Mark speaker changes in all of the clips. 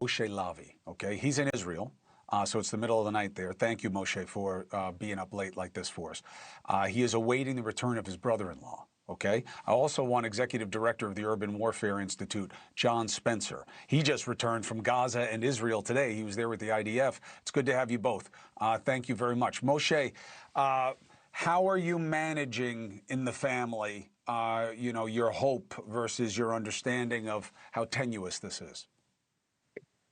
Speaker 1: Moshe Lavi, okay? He's in Israel, so it's the middle of the night there. Thank you, Moshe, for being up late like this for us. He is awaiting the return of his brother-in-law, okay? I also want Executive Director of the Urban Warfare Institute, John Spencer. He just returned from Gaza and Israel today. He was there with the IDF. It's good to have you both. Thank you very much. Moshe, how are you managing in the family, your hope versus your understanding of how tenuous this is?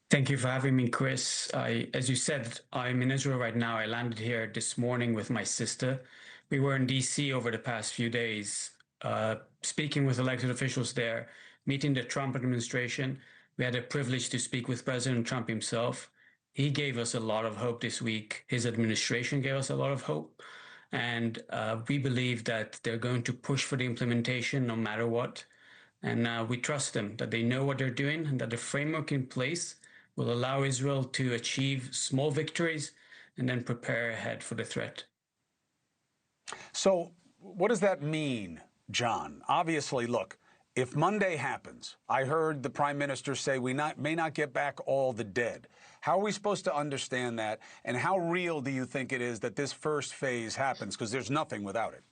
Speaker 2: Thank you for having me, Chris. As you said, I'm in Israel right now. I landed here this morning with my sister. We were in DC over the past few days, speaking with elected officials there, meeting the Trump administration. We had a privilege to speak with President Trump himself. He gave us a lot of hope this week. His administration gave us a lot of hope. And we believe that they're going to push for the implementation no matter what. And we trust them, that they know what they're doing and that the framework in place will allow Israel to achieve small victories and then prepare ahead for the threat.
Speaker 1: So what does that mean, John? Obviously, look, if Monday happens, I heard the Prime Minister say we may not get back all the dead. How are we supposed to understand that? And how real do you think it is that this first phase happens? Because there's nothing without it.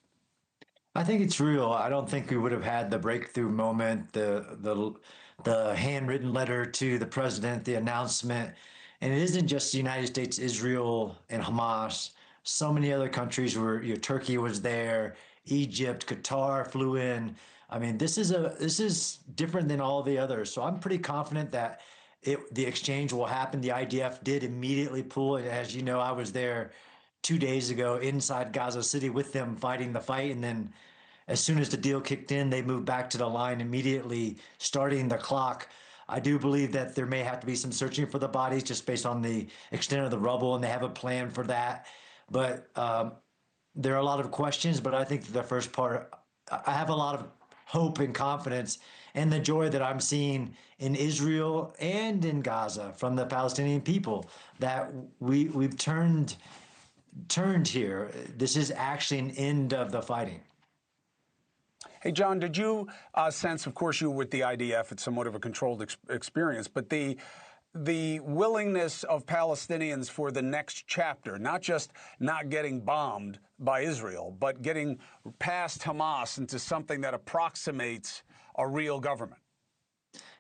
Speaker 3: I think it's real. I don't think we would have had the breakthrough moment, the handwritten letter to the president, the announcement. And it isn't just the United States, Israel, and Hamas. So many other countries were, Turkey was there, Egypt, Qatar flew in. I mean, this is different than all the others. So I'm pretty confident that the exchange will happen. The IDF did immediately pull it. As you know, I was there 2 days ago inside Gaza City with them fighting the fight. And then as soon as the deal kicked in, they moved back to the line immediately, starting the clock. I do believe that there may have to be some searching for the bodies just based on the extent of the rubble, and they have a plan for that. But there are a lot of questions, but I think the first part, I have a lot of hope and confidence and the joy that I'm seeing in Israel and in Gaza from the Palestinian people that we've turned here. This is actually an end of the fighting.
Speaker 1: Hey, John, did you sense, of course, you were with the IDF, it's somewhat of a controlled experience, but the willingness of Palestinians for the next chapter, not just not getting bombed by Israel, but getting past Hamas into something that approximates a real government?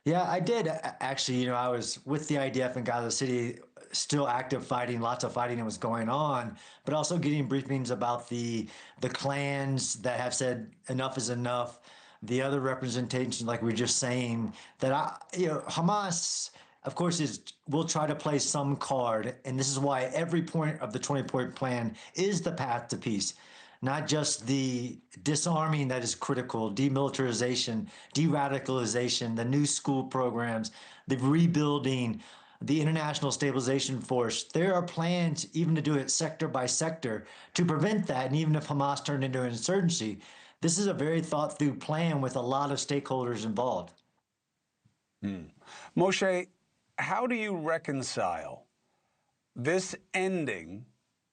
Speaker 3: Yeah, I did. Actually, I was with the IDF in Gaza City, still active fighting, lots of fighting that was going on, but also getting briefings about the clans that have said enough is enough. The other representations, like we were just saying, that Hamas, of course, will try to play some card, and this is why every point of the 20-point plan is the path to peace. Not just the disarming that is critical, demilitarization, de-radicalization, the new school programs, the rebuilding, the international stabilization force. There are plans even to do it sector by sector to prevent that. And even if Hamas turned into an insurgency, this is a very thought through plan with a lot of stakeholders involved.
Speaker 1: Moshe, how do you reconcile this ending,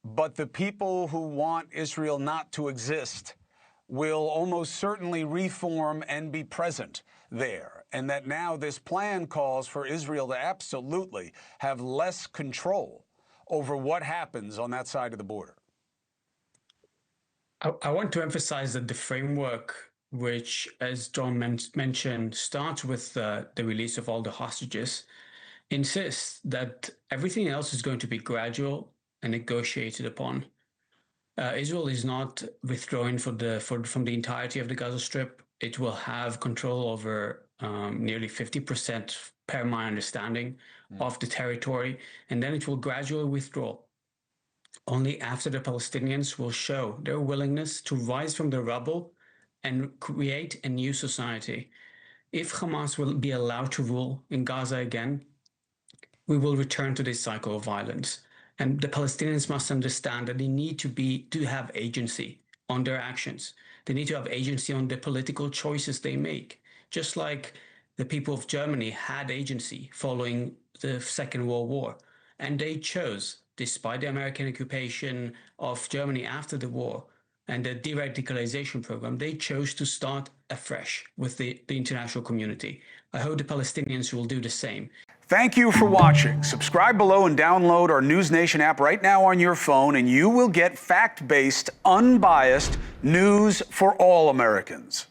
Speaker 1: but the people who want Israel not to exist will almost certainly reform and be present there, and that now this plan calls for Israel to absolutely have less control over what happens on that side of the border?
Speaker 2: I want to emphasize that the framework, which, as John mentioned, starts with the release of all the hostages, insists that everything else is going to be gradual and negotiated upon. Israel is not withdrawing from the entirety of the Gaza Strip. It will have control over nearly 50%, per my understanding, of the territory, and then it will gradually withdraw. Only after the Palestinians will show their willingness to rise from the rubble and create a new society. If Hamas will be allowed to rule in Gaza again, we will return to this cycle of violence. And the Palestinians must understand that they need to have agency on their actions. They need to have agency on the political choices they make, just like the people of Germany had agency following the Second World War. And they chose, despite the American occupation of Germany after the war and the de-radicalization program, they chose to start afresh with the international community. I hope the Palestinians will do the same.
Speaker 1: Thank you for watching. Subscribe below and download our NewsNation app right now on your phone, and you will get fact-based, unbiased news for all Americans.